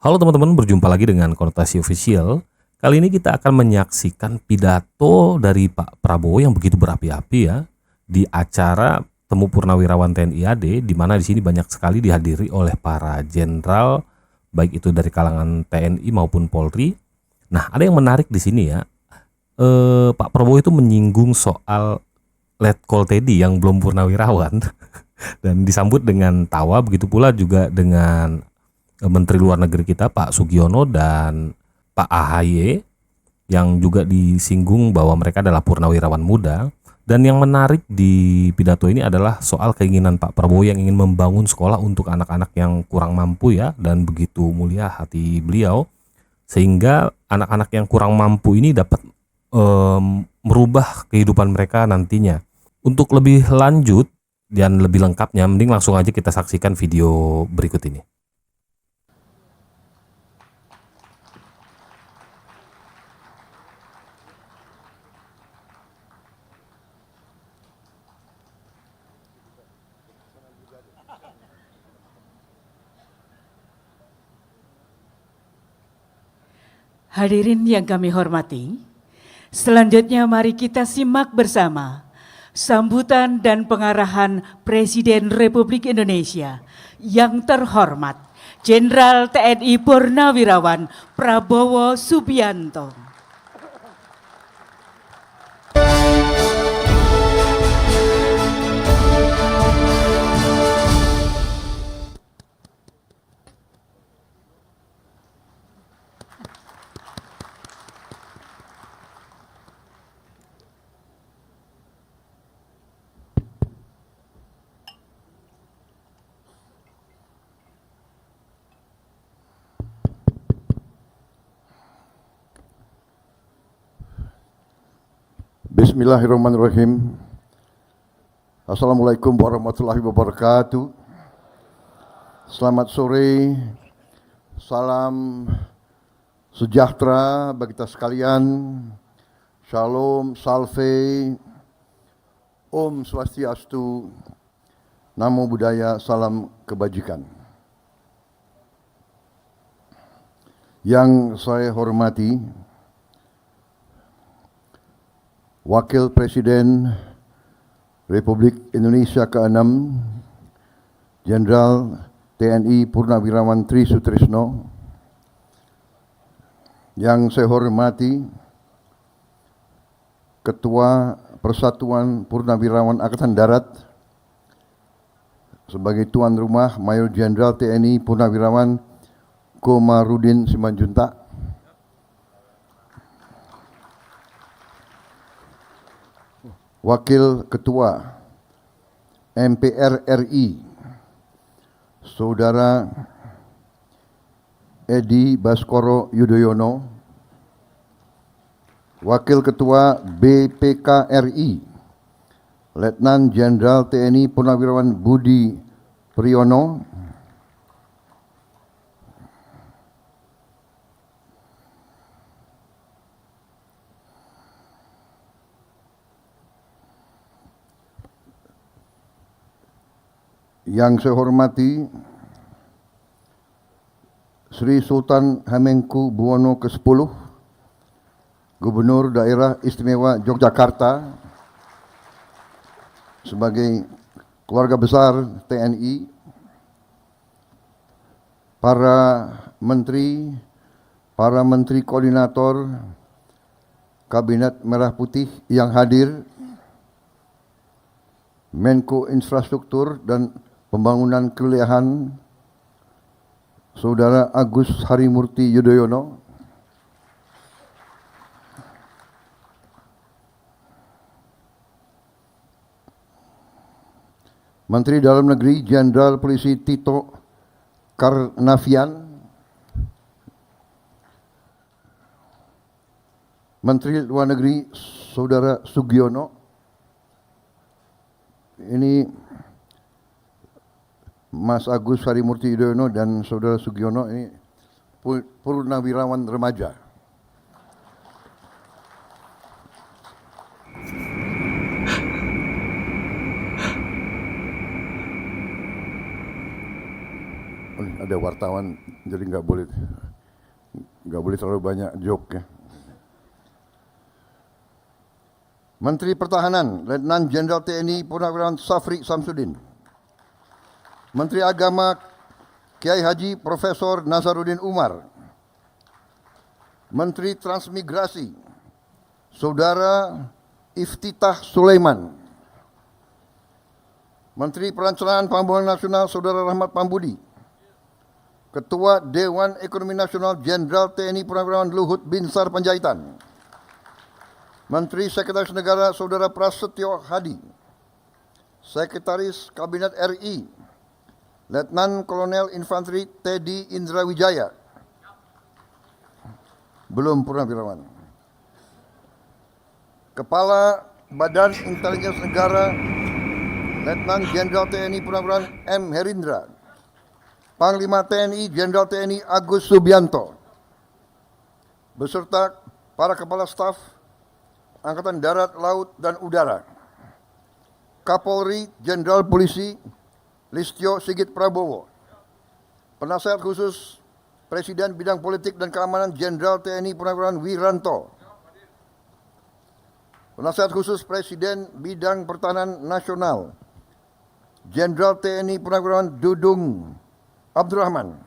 Halo teman-teman, berjumpa lagi dengan Konotasi Official. Kali ini kita akan menyaksikan pidato dari Pak Prabowo yang begitu berapi-api ya di acara Temu Purnawirawan TNI AD, di mana di sini banyak sekali dihadiri oleh para jenderal baik itu dari kalangan TNI maupun Polri. Nah, ada yang menarik di sini ya. Pak Prabowo itu menyinggung soal Letkol Teddy yang belum purnawirawan dan disambut dengan tawa, begitu pula juga dengan Menteri Luar Negeri kita Pak Sugiono dan Pak AHY yang juga disinggung bahwa mereka adalah purnawirawan muda. Dan yang menarik di pidato ini adalah soal keinginan Pak Prabowo yang ingin membangun sekolah untuk anak-anak yang kurang mampu ya, dan begitu mulia hati beliau sehingga anak-anak yang kurang mampu ini dapat merubah kehidupan mereka nantinya. Untuk lebih lanjut dan lebih lengkapnya, mending langsung aja kita saksikan video berikut ini. Hadirin yang kami hormati, selanjutnya mari kita simak bersama sambutan dan pengarahan Presiden Republik Indonesia yang terhormat Jenderal TNI Purnawirawan Prabowo Subianto. Bismillahirrahmanirrahim. Assalamualaikum warahmatullahi wabarakatuh. Selamat sore, salam sejahtera bagi kita sekalian. Shalom, salve, Om Swastiastu, Namo Buddhaya, salam kebajikan. Yang saya hormati Wakil Presiden Republik Indonesia ke-6 Jenderal TNI Purnawirawan Tri Sutrisno, yang saya hormati Ketua Persatuan Purnawirawan Angkatan Darat sebagai tuan rumah Mayor Jenderal TNI Purnawirawan Komarudin Simanjuntak, Wakil Ketua MPR RI Saudara Edi Baskoro Yudhoyono, Wakil Ketua BPK RI Letnan Jenderal TNI Purnawirawan Budi Priyono, yang saya hormati Sri Sultan Hamengkubuwono ke-10, Gubernur Daerah Istimewa Yogyakarta, sebagai keluarga besar TNI, para menteri koordinator Kabinet Merah Putih yang hadir, Menko Infrastruktur dan Pembangunan Kewilayahan Saudara Agus Harimurti Yudhoyono, Menteri Dalam Negeri Jenderal Polisi Tito Karnavian, Menteri Luar Negeri Saudara Sugiono. Ini Mas Agus Harimurti Yudhoyono dan Saudara Sugiono ini purnawirawan remaja. Ada wartawan jadi nggak boleh terlalu banyak joke ya. Menteri Pertahanan Letnan Jenderal TNI Purnawirawan Safri Samsudin. Menteri Agama Kiai Haji Profesor Nazaruddin Umar. Menteri Transmigrasi Saudara Iftitah Sulaiman. Menteri Perencanaan Pembangunan Nasional Saudara Rahmat Pambudi. Ketua Dewan Ekonomi Nasional Jenderal TNI Purnawirawan Luhut Binsar Panjaitan. Menteri Sekretaris Negara Saudara Prasetyo Hadi. Sekretaris Kabinet RI Letnan Kolonel Infanteri Teddy Indra Wijaya. Belum purnawirawan. Kepala Badan Intelijen Negara Letnan Jenderal TNI Purnawirawan M. Herindra. Panglima TNI Jenderal TNI Agus Subianto. Beserta para kepala staf Angkatan Darat, Laut, dan Udara. Kapolri Jenderal Polisi Listio Sigit Prabowo. Penasehat khusus Presiden Bidang Politik dan Keamanan Jenderal TNI Purnawirawan Wiranto. Penasehat khusus Presiden Bidang Pertahanan Nasional Jenderal TNI Purnawirawan Dudung Abdurrahman.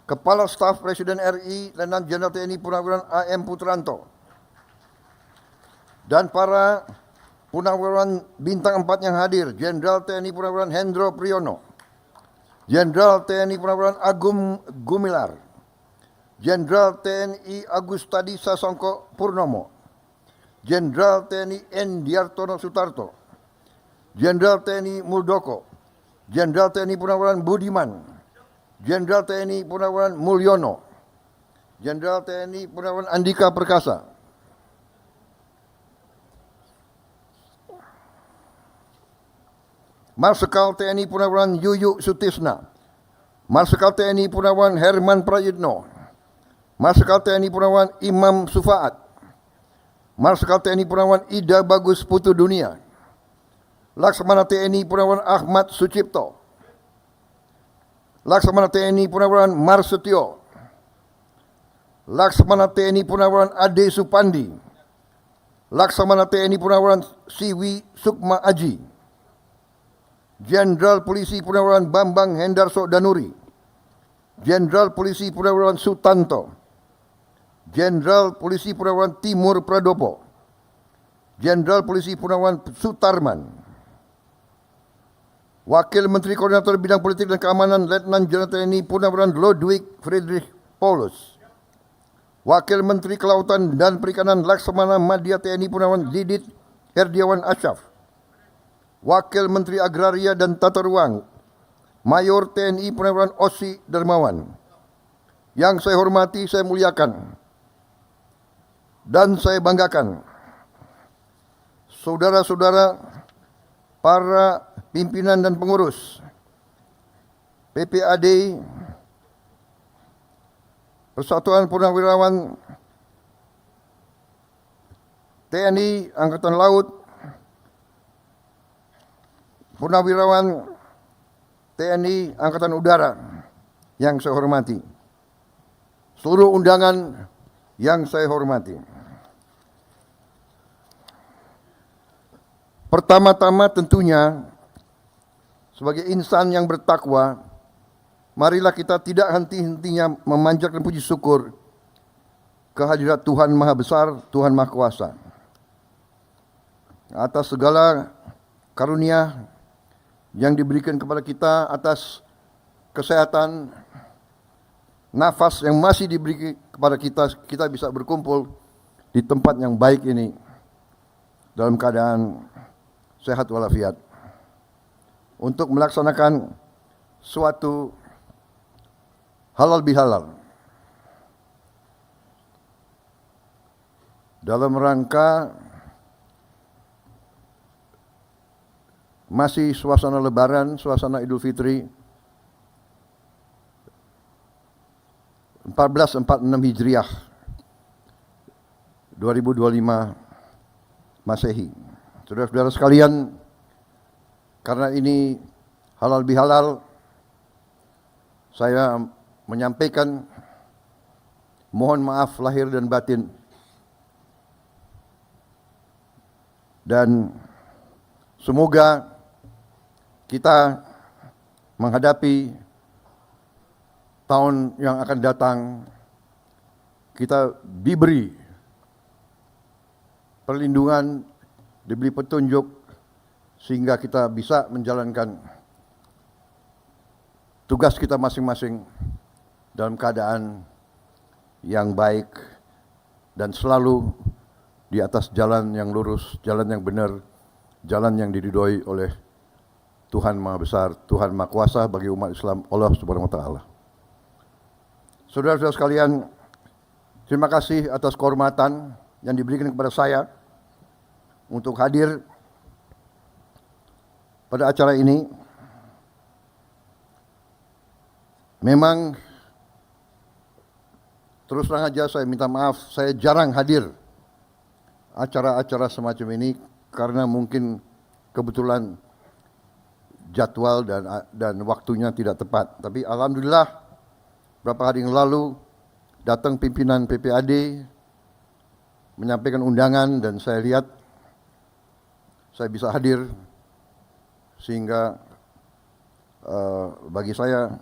Kepala Staf Presiden RI Letnan Jenderal TNI Purnawirawan AM Putranto. Dan para purnawirawan bintang 4 yang hadir, Jenderal TNI Purnawirawan Hendro Priyono, Jenderal TNI Purnawirawan Agung Gumilar, Jenderal TNI Agustadi Sasongko Purnomo, Jenderal TNI Endiartono Sutarto, Jenderal TNI Muldoko, Jenderal TNI Purnawirawan Budiman, Jenderal TNI Purnawirawan Mulyono, Jenderal TNI Purnawirawan Andika Perkasa, Marsikal TNI Purnawirawan Yuyu Sutisna, Marsikal TNI Purnawirawan Herman Prayitno, Marsikal TNI Purnawirawan Imam Sufaat, Marsikal TNI Purnawirawan Ida Bagus Putu Dunia, Laksamana TNI Purnawirawan Ahmad Sucipto, Laksamana TNI Purnawirawan Marsetio, Laksamana TNI Purnawirawan Ade Supandi, Laksamana TNI Purnawirawan Siwi Sukma Aji, Jenderal Polisi Purnawirawan Bambang Hendarso Danuri, Jenderal Polisi Purnawirawan Sutanto, Jenderal Polisi Purnawirawan Timur Pradopo, Jenderal Polisi Purnawirawan Sutarman, Wakil Menteri Koordinator Bidang Politik dan Keamanan Letnan Jenderal TNI Purnawirawan Ludwig Friedrich Paulus, Wakil Menteri Kelautan dan Perikanan Laksamana Madya TNI Purnawirawan Didit Herdiawan Asyaf, Wakil Menteri Agraria dan Tata Ruang Mayor TNI Purnawirawan Osi Darmawan. Yang saya hormati, saya muliakan, dan saya banggakan saudara-saudara para pimpinan dan pengurus PPAD Persatuan Purnawirawan TNI Angkatan Laut, Purnawirawan TNI Angkatan Udara yang saya hormati, seluruh undangan yang saya hormati. Pertama-tama tentunya sebagai insan yang bertakwa, marilah kita tidak henti-hentinya memanjatkan puji syukur kehadirat Tuhan Maha Besar, Tuhan Maha Kuasa, atas segala karunia yang diberikan kepada kita, atas kesehatan, nafas yang masih diberi kepada kita bisa berkumpul di tempat yang baik ini dalam keadaan sehat walafiat untuk melaksanakan suatu halal bihalal dalam rangka masih suasana Lebaran, suasana Idul Fitri 1446 Hijriah 2025 Masehi. Saudara-saudara sekalian, karena ini halal bihalal, saya menyampaikan mohon maaf lahir dan batin, dan semoga kita menghadapi tahun yang akan datang, kita diberi perlindungan, diberi petunjuk, sehingga kita bisa menjalankan tugas kita masing-masing dalam keadaan yang baik dan selalu di atas jalan yang lurus, jalan yang benar, jalan yang diridhoi oleh Tuhan Maha Besar, Tuhan Maha Kuasa bagi umat Islam, Allah Subhanahu wa taala. Saudara-saudara sekalian, terima kasih atas kehormatan yang diberikan kepada saya untuk hadir pada acara ini. Memang terus terang aja saya minta maaf, saya jarang hadir acara-acara semacam ini karena mungkin kebetulan jadwal dan waktunya tidak tepat. Tapi alhamdulillah beberapa hari yang lalu datang pimpinan PPAD menyampaikan undangan dan saya lihat saya bisa hadir, sehingga bagi saya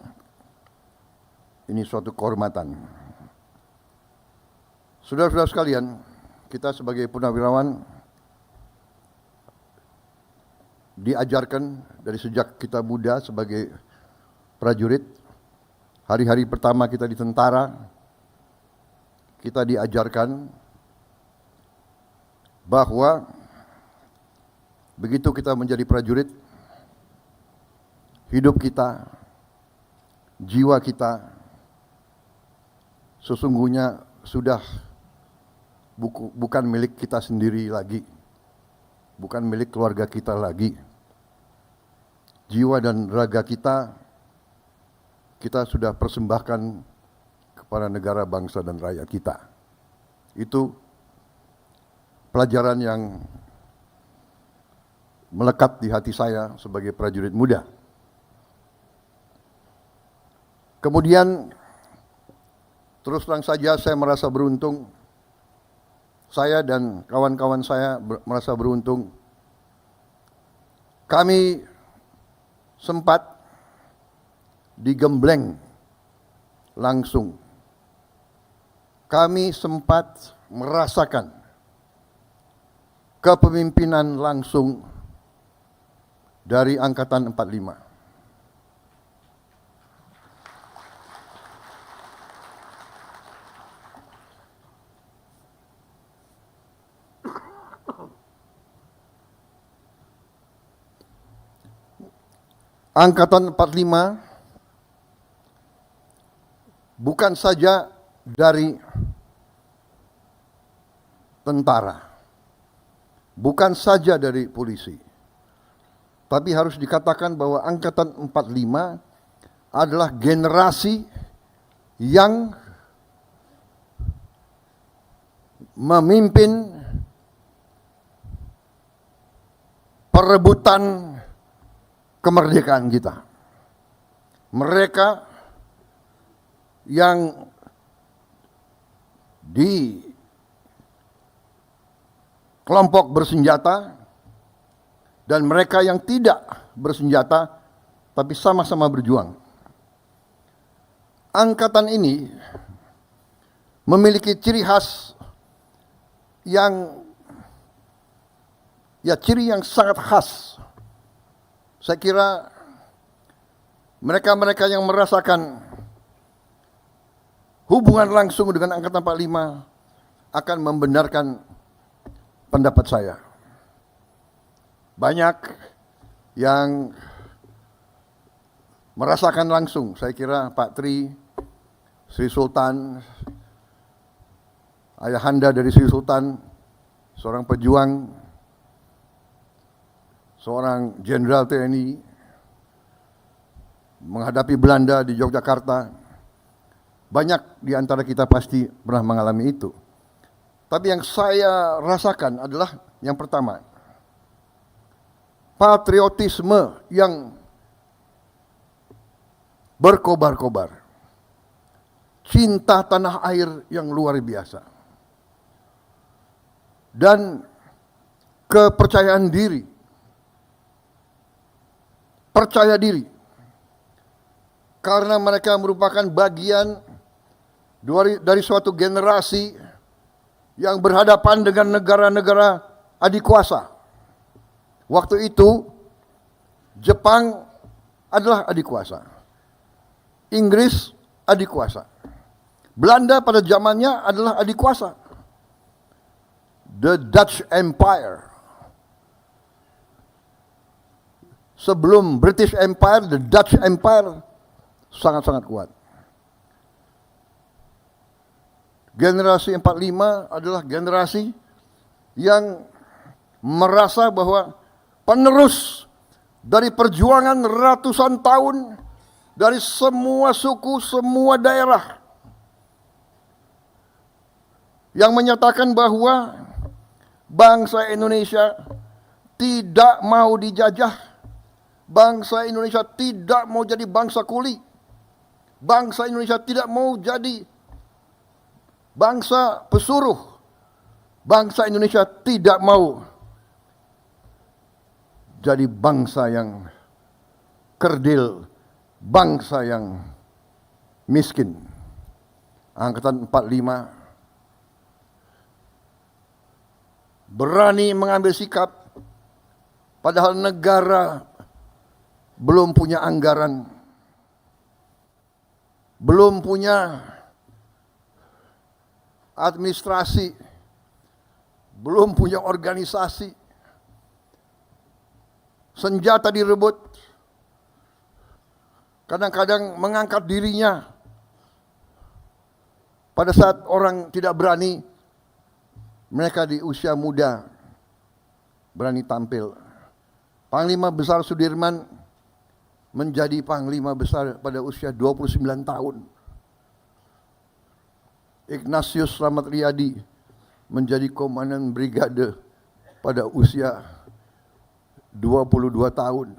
ini suatu kehormatan. Saudara-saudara sekalian, kita sebagai purnawirawan diajarkan dari sejak kita muda sebagai prajurit. Hari-hari pertama kita di tentara, kita diajarkan bahwa begitu kita menjadi prajurit, hidup kita, jiwa kita sesungguhnya sudah bukan milik kita sendiri lagi, bukan milik keluarga kita lagi. Jiwa dan raga kita sudah persembahkan kepada negara, bangsa, dan rakyat kita. Itu pelajaran yang melekat di hati saya sebagai prajurit muda. Kemudian terus terang saja saya merasa beruntung, saya dan kawan-kawan saya merasa beruntung. Kami sempat digembleng langsung. Kami sempat merasakan kepemimpinan langsung dari Angkatan 45. Angkatan 45 bukan saja dari tentara, bukan saja dari polisi, tapi harus dikatakan bahwa Angkatan 45 adalah generasi yang memimpin perebutan kemerdekaan kita. Mereka yang di kelompok bersenjata dan mereka yang tidak bersenjata tapi sama-sama berjuang. Angkatan ini memiliki ciri khas ciri yang sangat khas. Saya kira mereka-mereka yang merasakan hubungan langsung dengan Angkatan 45 akan membenarkan pendapat saya. Banyak yang merasakan langsung, saya kira Pak Tri, Sri Sultan, ayahanda dari Sri Sultan, seorang pejuang, seorang jenderal TNI, menghadapi Belanda di Yogyakarta. Banyak di antara kita pasti pernah mengalami itu. Tapi yang saya rasakan adalah yang pertama, patriotisme yang berkobar-kobar. cinta tanah air yang luar biasa, dan kepercayaan diri, percaya diri, karena mereka merupakan bagian dari suatu generasi yang berhadapan dengan negara-negara adikuasa. Waktu itu Jepang adalah adikuasa, Inggris adikuasa, Belanda pada zamannya adalah adikuasa, the Dutch Empire. Sebelum British Empire, the Dutch Empire sangat-sangat kuat. Generasi 45 adalah generasi yang merasa bahwa penerus dari perjuangan ratusan tahun dari semua suku, semua daerah, yang menyatakan bahwa bangsa Indonesia tidak mau dijajah, bangsa Indonesia tidak mau jadi bangsa kuli, bangsa Indonesia tidak mau jadi bangsa pesuruh, bangsa Indonesia tidak mau jadi bangsa yang kerdil, bangsa yang miskin. Angkatan 45 berani mengambil sikap, padahal negara belum punya anggaran, belum punya administrasi, belum punya organisasi, senjata direbut, kadang-kadang mengangkat dirinya pada saat orang tidak berani. Mereka di usia muda berani tampil. Panglima Besar Sudirman menjadi Panglima Besar pada usia 29 tahun. Ignatius Slamet Riyadi menjadi Komandan Brigade pada usia 22 tahun.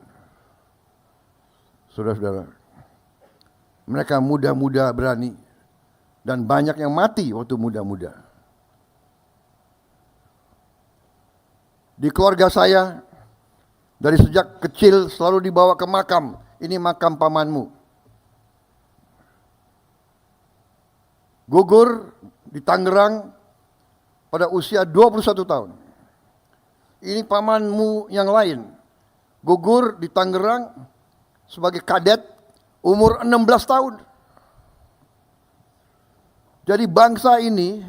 Saudara-saudara, mereka muda-muda berani, dan banyak yang mati waktu muda-muda. Di keluarga saya, dari sejak kecil selalu dibawa ke makam. Ini makam pamanmu. Gugur di Tangerang pada usia 21 tahun. Ini pamanmu yang lain. Gugur di Tangerang sebagai kadet umur 16 tahun. Jadi bangsa ini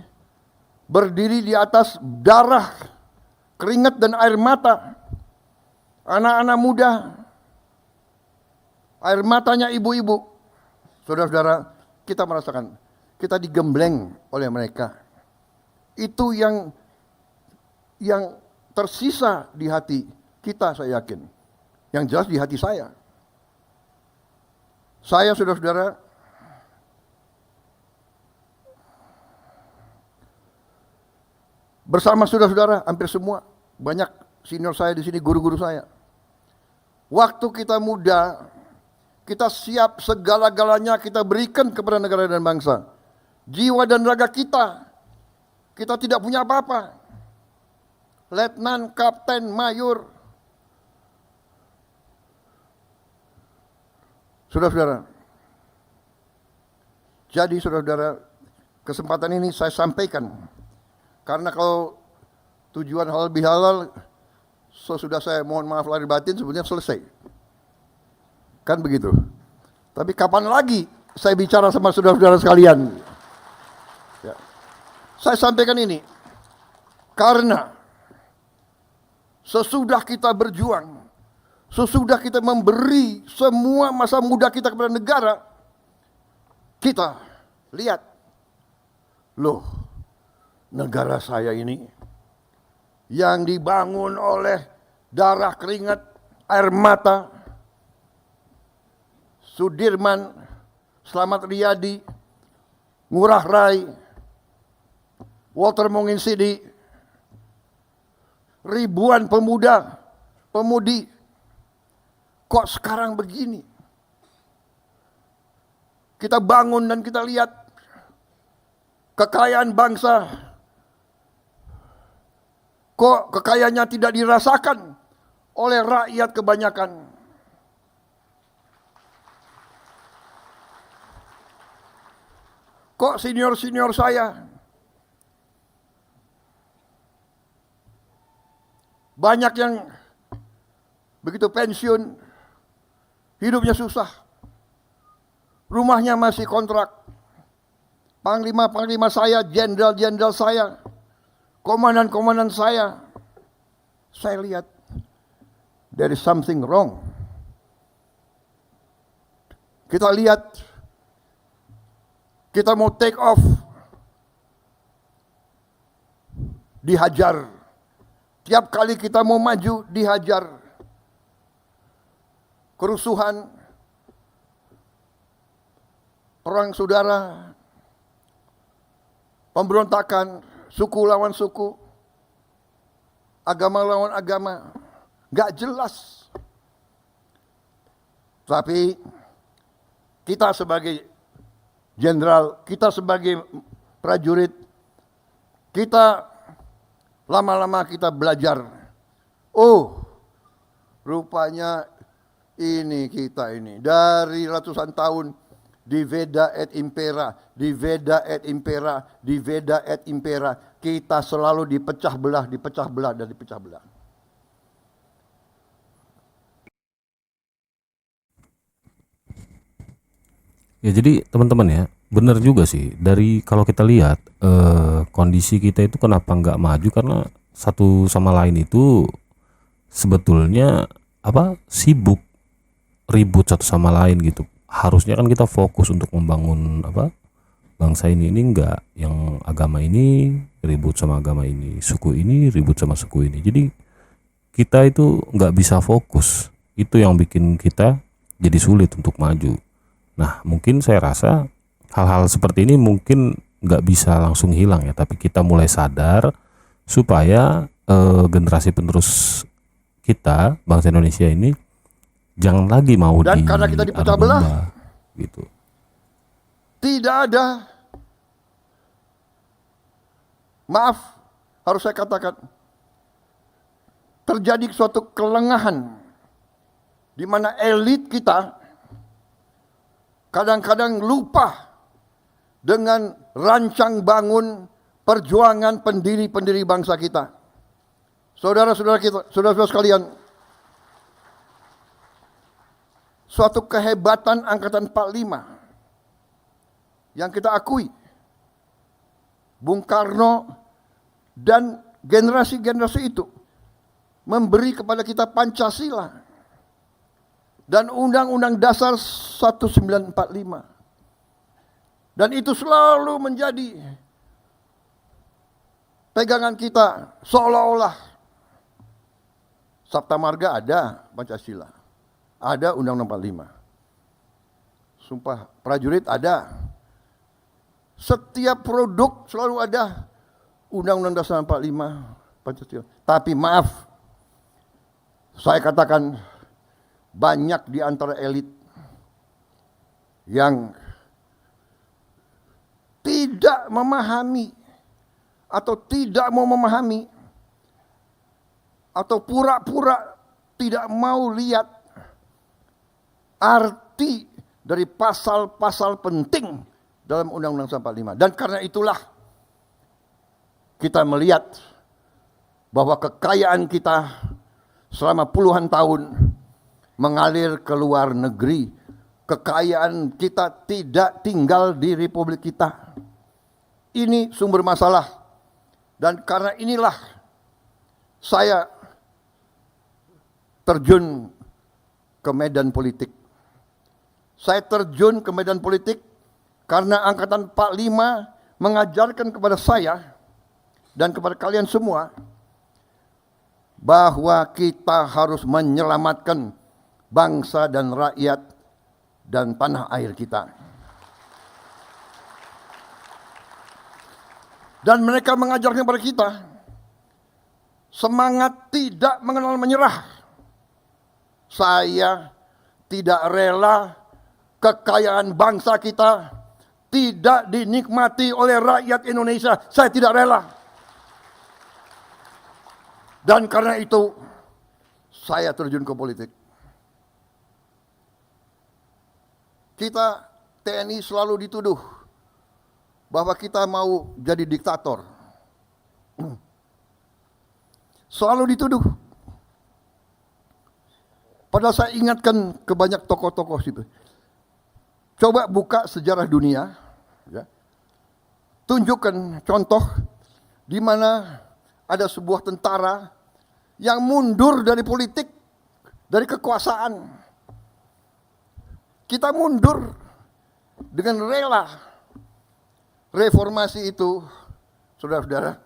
berdiri di atas darah, keringat dan air mata anak-anak muda, air matanya ibu-ibu. Saudara-saudara, kita merasakan, kita digembleng oleh mereka. Itu yang tersisa di hati kita, saya yakin. Yang jelas di hati saya. Saya, saudara-saudara, bersama saudara-saudara hampir semua, banyak senior saya di sini, guru-guru saya. Waktu kita muda, kita siap segala-galanya kita berikan kepada negara dan bangsa. Jiwa dan raga kita tidak punya apa-apa. Letnan, kapten, mayor. Saudara-saudara, jadi saudara-saudara, kesempatan ini saya sampaikan. Karena kalau tujuan halal bihalal, sesudah saya mohon maaf lahir batin sebenarnya selesai. Kan begitu. Tapi kapan lagi saya bicara sama saudara-saudara sekalian? Ya. Saya sampaikan ini karena sesudah kita berjuang, sesudah kita memberi semua masa muda kita kepada negara, kita lihat, loh, negara saya ini yang dibangun oleh darah, keringat, air mata, Sudirman, Slamet Riyadi, Ngurah Rai, Walter Monginsidi, ribuan pemuda, pemudi, kok sekarang begini? Kita bangun dan kita lihat kekayaan bangsa, kok kekayaannya tidak dirasakan oleh rakyat kebanyakan. Kok senior-senior saya banyak yang begitu pensiun, hidupnya susah, rumahnya masih kontrak. Panglima-panglima saya, jenderal-jenderal saya, komandan-komandan saya lihat there is something wrong. Kita lihat, kita mau take off, dihajar. Tiap kali kita mau maju, dihajar. Kerusuhan, perang saudara, pemberontakan, suku lawan suku, agama lawan agama, gak jelas. Tapi kita sebagai jenderal, kita sebagai prajurit, kita lama-lama kita belajar. Oh, rupanya ini kita ini dari ratusan tahun di Veda et Impera, di Veda et Impera, di Veda et Impera, kita selalu dipecah belah, dipecah belah, dan dipecah belah. Ya jadi teman-teman ya, benar juga sih. Dari kalau kita lihat kondisi kita itu kenapa nggak maju, karena satu sama lain itu sebetulnya sibuk ribut satu sama lain gitu. Harusnya kan kita fokus untuk membangun bangsa ini enggak, yang agama ini ribut sama agama ini, suku ini ribut sama suku ini. Jadi kita itu nggak bisa fokus. Itu yang bikin kita jadi sulit untuk maju. Nah, mungkin saya rasa hal-hal seperti ini mungkin nggak bisa langsung hilang ya, tapi kita mulai sadar supaya generasi penerus kita, bangsa Indonesia ini jangan lagi mau dan karena kita dipecah belah gitu. Tidak ada, maaf harus saya katakan, terjadi suatu kelengahan di mana elit kita kadang-kadang lupa dengan rancang bangun perjuangan pendiri-pendiri bangsa kita. Saudara-saudara kita, saudara-saudara sekalian, suatu kehebatan angkatan 45 yang kita akui, Bung Karno dan generasi-generasi itu memberi kepada kita Pancasila dan Undang-Undang Dasar 1945. Dan itu selalu menjadi pegangan kita, seolah-olah Sabta Marga ada Pancasila, ada Undang-Undang 45. Sumpah Prajurit ada. Setiap produk selalu ada Undang-Undang Dasar 45 Pancasila. Tapi maaf, saya katakan banyak di antara elit yang tidak memahami atau tidak mau memahami atau pura-pura tidak mau lihat arti dari pasal-pasal penting dalam Undang-Undang 45. Dan karena itulah kita melihat bahwa kekayaan kita selama puluhan tahun mengalir ke luar negeri. Kekayaan kita tidak tinggal di Republik kita. Ini sumber masalah. Dan karena inilah saya terjun ke medan politik. Saya terjun ke medan politik karena Angkatan 45 mengajarkan kepada saya dan kepada kalian semua bahwa kita harus menyelamatkan bangsa dan rakyat dan tanah air kita. Dan mereka mengajarkan kepada kita semangat tidak mengenal menyerah. Saya tidak rela kekayaan bangsa kita tidak dinikmati oleh rakyat Indonesia, saya tidak rela. Dan karena itu, saya terjun ke politik. Kita TNI selalu dituduh bahwa kita mau jadi diktator. Selalu dituduh. Padahal saya ingatkan ke banyak tokoh-tokoh situ. Coba buka sejarah dunia, ya. Tunjukkan contoh di mana ada sebuah tentara yang mundur dari politik, dari kekuasaan. Kita mundur dengan rela. Reformasi itu, saudara-saudara,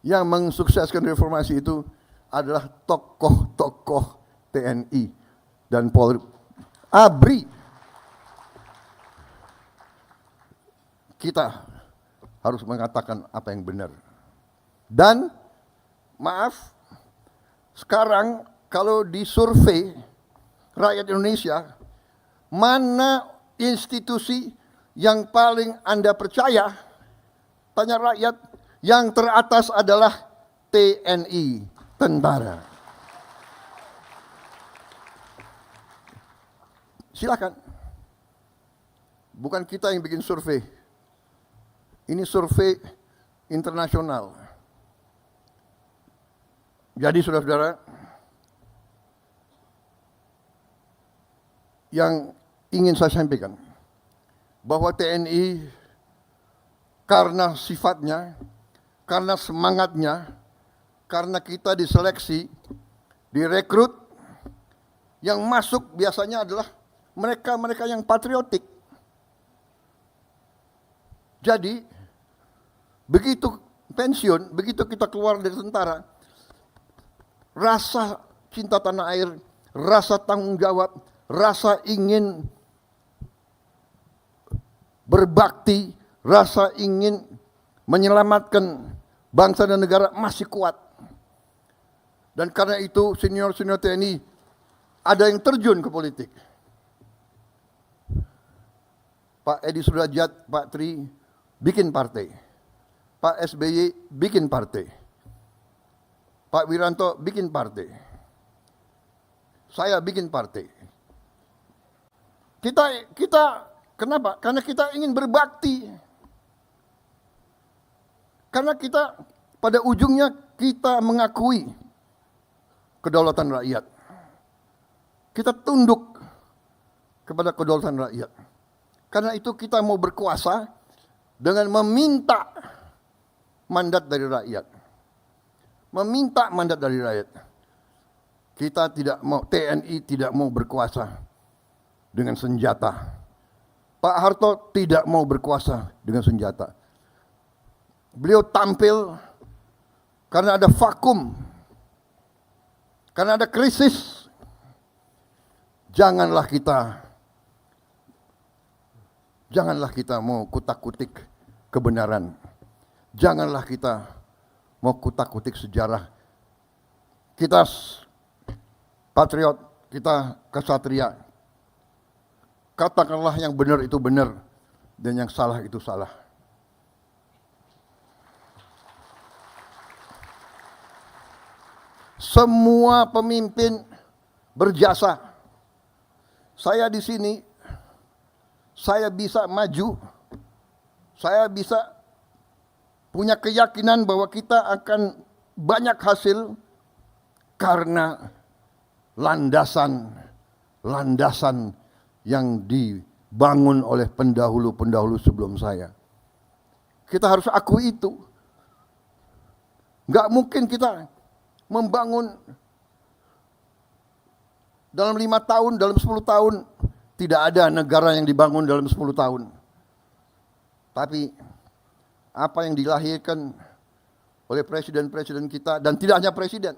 yang mensukseskan reformasi itu adalah tokoh-tokoh TNI dan Polri. ABRI. Kita harus mengatakan apa yang benar. Dan maaf, sekarang kalau disurvei rakyat Indonesia, mana institusi yang paling Anda percaya? Tanya rakyat, yang teratas adalah TNI, tentara. Silakan. Bukan kita yang bikin survei. Ini survei internasional. Jadi saudara-saudara, yang ingin saya sampaikan, bahwa TNI karena sifatnya, karena semangatnya, karena kita diseleksi, direkrut, yang masuk biasanya adalah mereka-mereka yang patriotik. Jadi, begitu pensiun, begitu kita keluar dari tentara, rasa cinta tanah air, rasa tanggung jawab, rasa ingin berbakti, rasa ingin menyelamatkan bangsa dan negara masih kuat. Dan karena itu senior-senior TNI ada yang terjun ke politik. Pak Edi Sudrajat, Pak Tri bikin partai. Pak SBY bikin partai. Pak Wiranto bikin partai. Saya bikin partai. Kita kenapa? Karena kita ingin berbakti. Karena kita pada ujungnya kita mengakui kedaulatan rakyat. Kita tunduk kepada kedaulatan rakyat. Karena itu kita mau berkuasa dengan meminta mandat dari rakyat. Meminta mandat dari rakyat. Kita tidak mau, TNI tidak mau berkuasa dengan senjata. Pak Harto tidak mau berkuasa dengan senjata. Beliau tampil karena ada vakum, karena ada krisis. Janganlah kita mau kutak-kutik kebenaran. Janganlah kita mau kutak-kutik sejarah. Kita patriot, kita kesatria. Katakanlah yang benar itu benar dan yang salah itu salah. Semua pemimpin berjasa. Saya di sini, saya bisa maju, saya bisa punya keyakinan bahwa kita akan banyak hasil karena landasan yang dibangun oleh pendahulu-pendahulu sebelum saya. Kita harus akui itu. Nggak mungkin kita membangun dalam 5 tahun, dalam 10 tahun. Tidak ada negara yang dibangun dalam 10 tahun. Tapi apa yang dilahirkan oleh presiden-presiden kita, dan tidak hanya presiden,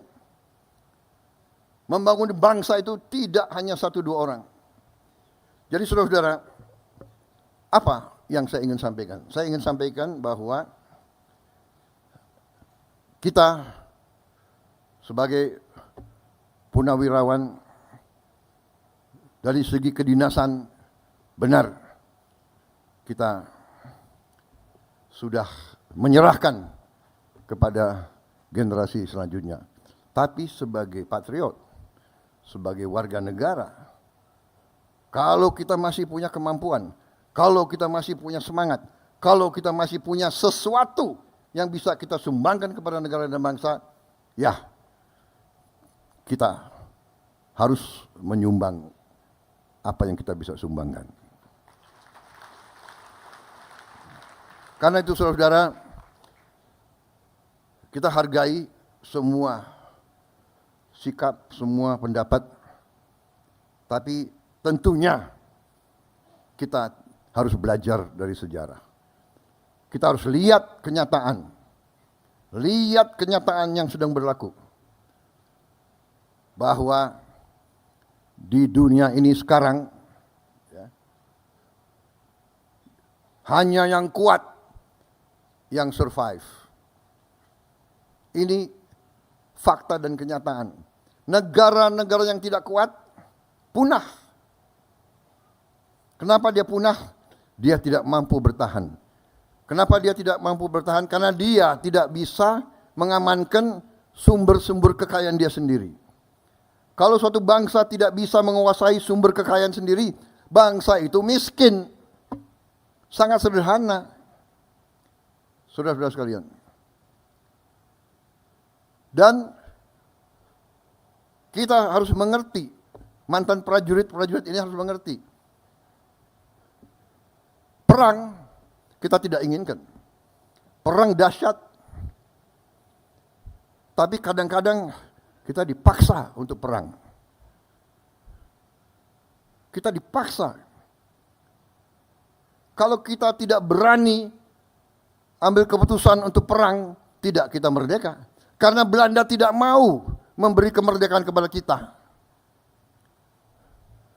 membangun bangsa itu tidak hanya 1-2 orang. Jadi saudara-saudara, apa yang saya ingin sampaikan? Saya ingin sampaikan bahwa kita sebagai purnawirawan dari segi kedinasan benar. kita sudah menyerahkan kepada generasi selanjutnya. Tapi sebagai patriot, sebagai warga negara, kalau kita masih punya kemampuan, kalau kita masih punya semangat, kalau kita masih punya sesuatu yang bisa kita sumbangkan kepada negara dan bangsa, ya kita harus menyumbang apa yang kita bisa sumbangkan. Karena itu saudara-saudara, kita hargai semua sikap, semua pendapat, tapi tentunya kita harus belajar dari sejarah. Kita harus lihat kenyataan yang sedang berlaku. Bahwa di dunia ini sekarang, ya, hanya yang kuat yang survive. Ini fakta dan kenyataan. Negara-negara yang tidak kuat punah. Kenapa dia punah? Dia tidak mampu bertahan. Kenapa dia tidak mampu bertahan? Karena dia tidak bisa mengamankan sumber-sumber kekayaan dia sendiri. Kalau suatu bangsa tidak bisa menguasai sumber kekayaan sendiri, bangsa itu miskin. Sangat sederhana. Saudara-saudara sekalian. Dan kita harus mengerti, mantan prajurit ini harus mengerti. Perang kita tidak inginkan. Perang dahsyat. Tapi kadang-kadang kita dipaksa untuk perang. Kita dipaksa. Kalau kita tidak berani ambil keputusan untuk perang, tidak kita merdeka. Karena Belanda tidak mau memberi kemerdekaan kepada kita.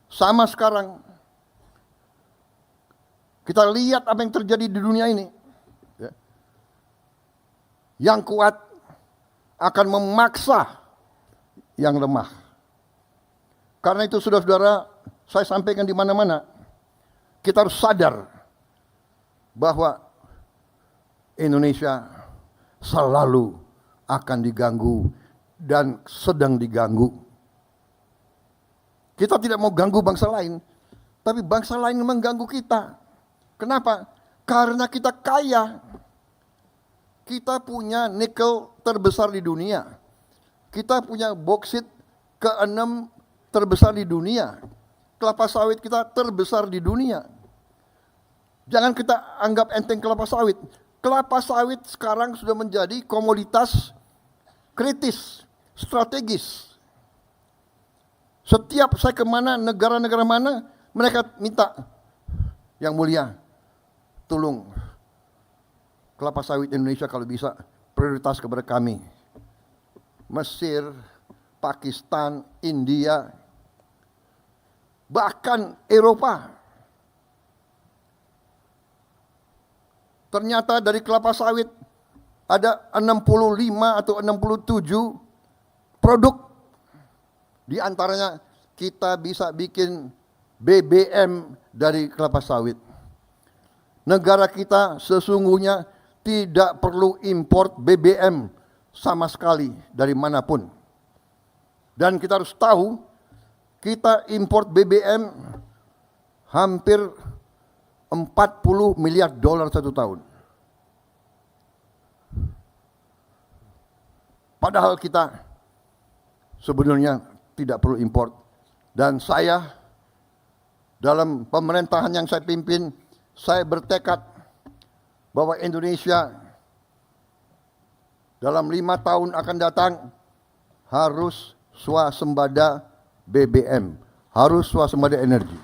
Sama sekarang. Kita lihat apa yang terjadi di dunia ini. Yang kuat akan memaksa yang lemah. Karena itu saudara-saudara, saya sampaikan di mana-mana, kita harus sadar bahwa Indonesia selalu akan diganggu dan sedang diganggu. Kita tidak mau ganggu bangsa lain, tapi bangsa lain mengganggu kita. Kenapa? Karena kita kaya. Kita punya nikel terbesar di dunia. Kita punya boksit ke-6 terbesar di dunia. Kelapa sawit kita terbesar di dunia. Jangan kita anggap enteng kelapa sawit. Kelapa sawit sekarang sudah menjadi komoditas kritis, strategis. Setiap saya kemana, negara-negara mana, mereka minta, yang mulia, tolong kelapa sawit Indonesia kalau bisa prioritas kepada kami. Mesir, Pakistan, India, bahkan Eropa. Ternyata dari kelapa sawit ada 65 atau 67 produk. Di antaranya kita bisa bikin BBM dari kelapa sawit. Negara kita sesungguhnya tidak perlu import BBM sama sekali dari manapun. Dan kita harus tahu, kita import BBM hampir 40 miliar dolar satu tahun. Padahal kita sebenarnya tidak perlu import. Dan saya dalam pemerintahan yang saya pimpin, saya bertekad bahwa Indonesia dalam 5 tahun akan datang harus swasembada BBM, harus swasembada energi.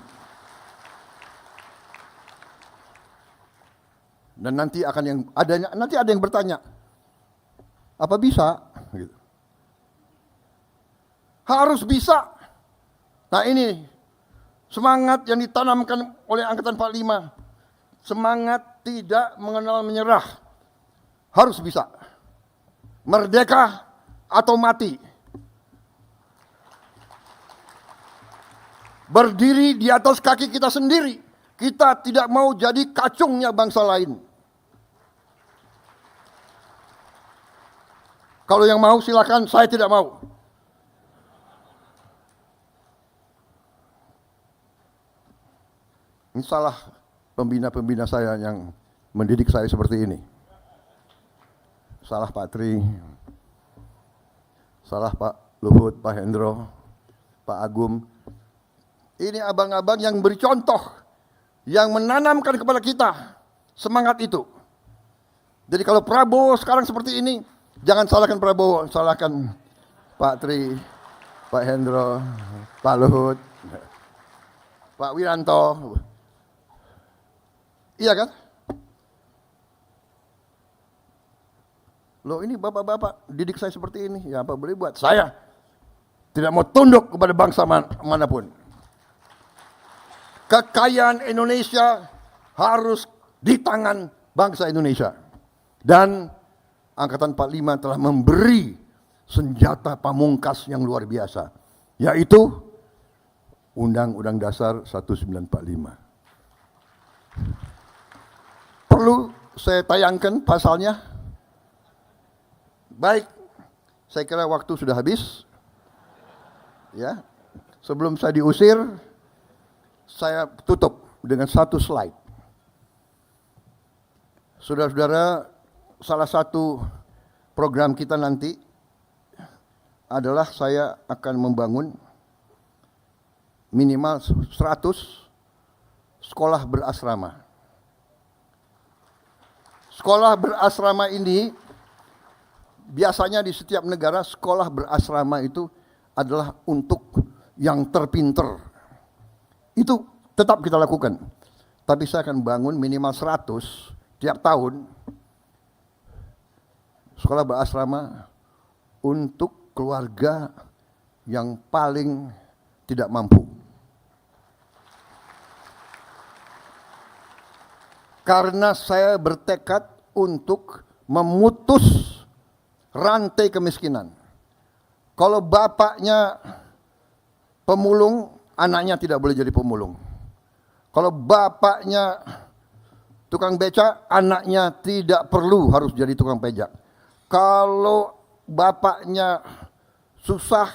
Dan nanti ada yang bertanya, apa bisa? Gitu. Harus bisa. Nah ini semangat yang ditanamkan oleh Angkatan 45, semangat tidak mengenal menyerah, harus bisa. Merdeka atau mati. Berdiri di atas kaki kita sendiri. Kita tidak mau jadi kacungnya bangsa lain. Kalau yang mau silakan, saya tidak mau. Ini salah pembina-pembina saya yang mendidik saya seperti ini. Salah Pak Tri, salah Pak Luhut, Pak Hendro, Pak Agum. Ini abang-abang yang beri contoh, yang menanamkan kepada kita semangat itu. Jadi kalau Prabowo sekarang seperti ini, jangan salahkan Prabowo, salahkan Pak Tri, Pak Hendro, Pak Luhut, Pak Wiranto. Iya kan? Loh, ini bapak-bapak didik saya seperti ini, ya apa boleh buat. Saya tidak mau tunduk kepada bangsa manapun. Kekayaan Indonesia harus di tangan bangsa Indonesia. Dan Angkatan 45 telah memberi senjata pamungkas yang luar biasa, yaitu Undang-Undang Dasar 1945. Perlu saya tayangkan pasalnya? Baik, saya kira waktu sudah habis. Ya, sebelum saya diusir, saya tutup dengan satu slide. Saudara-saudara, salah satu program kita nanti adalah saya akan membangun minimal 100 sekolah berasrama. Sekolah berasrama ini biasanya di setiap negara sekolah berasrama itu adalah untuk yang terpinter. Itu tetap kita lakukan. Tapi saya akan bangun minimal 100 tiap tahun sekolah berasrama untuk keluarga yang paling tidak mampu. Karena saya bertekad untuk memutus rantai kemiskinan. Kalau bapaknya pemulung, anaknya tidak boleh jadi pemulung. Kalau bapaknya tukang beca, anaknya tidak perlu harus jadi tukang pejak. Kalau bapaknya susah,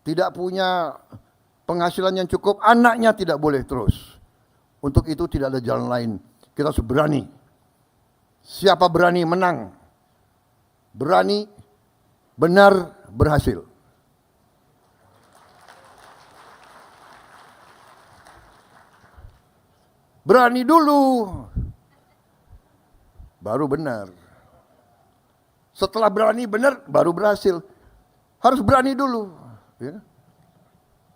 tidak punya penghasilan yang cukup, anaknya tidak boleh terus. Untuk itu tidak ada jalan lain. Kita harus berani. Siapa berani menang. Berani benar berhasil. Berani dulu, baru benar. Setelah berani benar, baru berhasil. Harus berani dulu. Ya.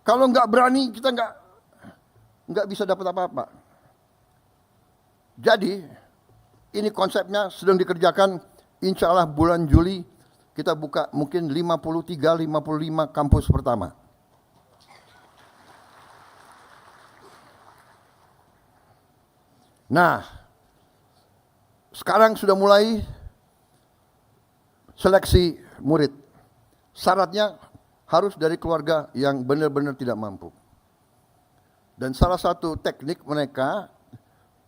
Kalau nggak berani, kita nggak bisa dapat apa-apa. Jadi, ini konsepnya sedang dikerjakan. Insya Allah bulan Juli kita buka mungkin 53-55 kampus pertama. Nah, sekarang sudah mulai seleksi murid. Syaratnya harus dari keluarga yang benar-benar tidak mampu. Dan salah satu teknik mereka,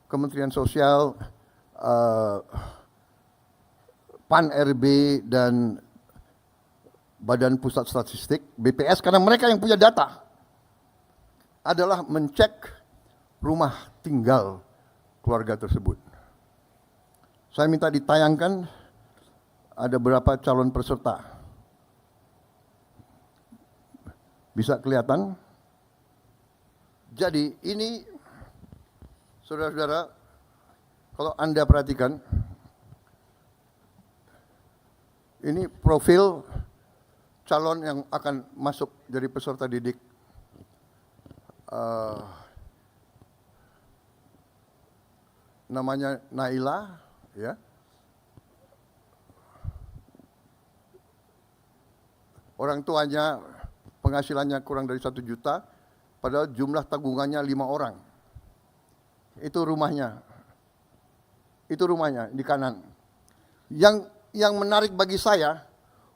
Kementerian Sosial, PAN-RB dan Badan Pusat Statistik, BPS, karena mereka yang punya data, adalah mencek rumah tinggal keluarga tersebut. Saya minta ditayangkan ada berapa calon peserta. Bisa kelihatan? Jadi ini, saudara-saudara, kalau Anda perhatikan, ini profil calon yang akan masuk dari peserta didik. Namanya Naila, ya. Orang tuanya penghasilannya kurang dari 1 juta, padahal jumlah tabungannya 5 orang. Itu rumahnya. Itu rumahnya di kanan. Yang menarik bagi saya,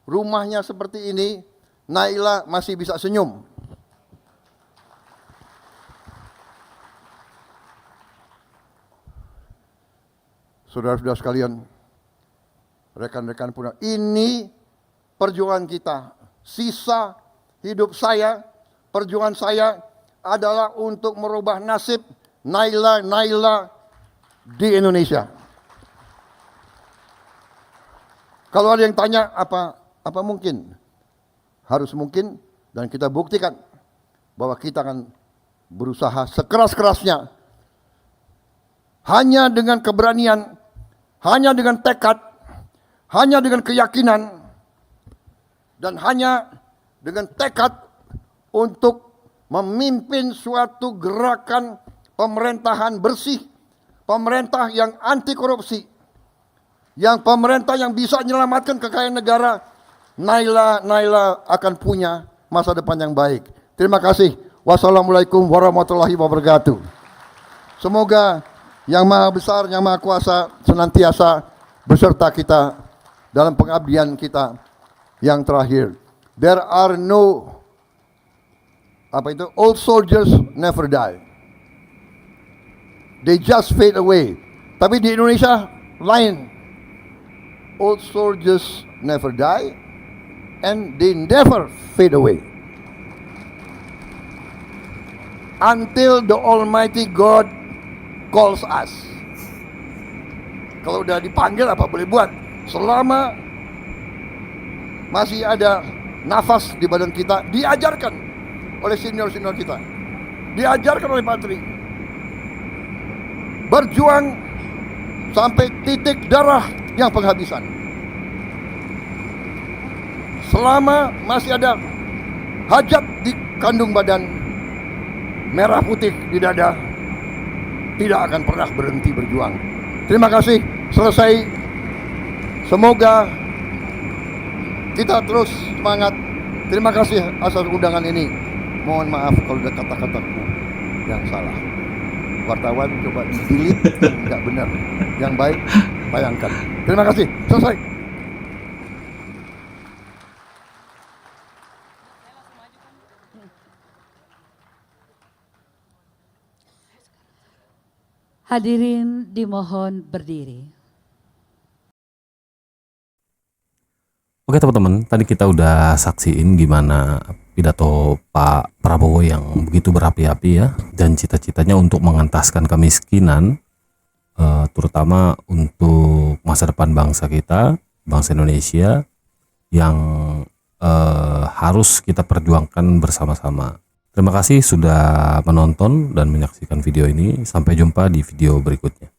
rumahnya seperti ini, Naila masih bisa senyum. saudara-saudara sekalian, rekan-rekan Purna, ini perjuangan kita. Sisa hidup saya, perjuangan saya adalah untuk merubah nasib Naila di Indonesia. Kalau ada yang tanya apa mungkin? Harus mungkin, dan kita buktikan bahwa kita akan berusaha sekeras-kerasnya. Hanya dengan keberanian, hanya dengan tekad, hanya dengan keyakinan, dan hanya dengan tekad untuk memimpin suatu gerakan pemerintahan bersih, pemerintah yang anti korupsi, yang pemerintah yang bisa menyelamatkan kekayaan negara, Naila akan punya masa depan yang baik. Terima kasih. Wassalamualaikum warahmatullahi wabarakatuh. Semoga Yang Maha Besar, Yang Maha Kuasa senantiasa beserta kita dalam pengabdian kita yang terakhir. There are no old soldiers never die. They just fade away. Tapi di Indonesia lain. Old soldiers never die and they never fade away. Until the Almighty God calls us. Kalau udah dipanggil apa boleh buat. Selama masih ada nafas di badan kita, diajarkan oleh senior-senior kita, diajarkan oleh Patri, berjuang sampai titik darah yang penghabisan. Selama masih ada hajat di kandung badan, merah putih di dada, tidak akan pernah berhenti berjuang. Terima kasih. Selesai. Semoga kita terus semangat. Terima kasih atas undangan ini. Mohon maaf kalau ada kata-kataku yang salah. Wartawan coba delete yang tidak benar. Yang baik tayangkan. Terima kasih. Selesai. Hadirin dimohon berdiri. Oke teman-teman, tadi kita udah saksiin gimana pidato Pak Prabowo yang begitu berapi-api ya, dan cita-citanya untuk mengentaskan kemiskinan, terutama untuk masa depan bangsa kita, bangsa Indonesia, yang harus kita perjuangkan bersama-sama. Terima kasih sudah menonton dan menyaksikan video ini. Sampai jumpa di video berikutnya.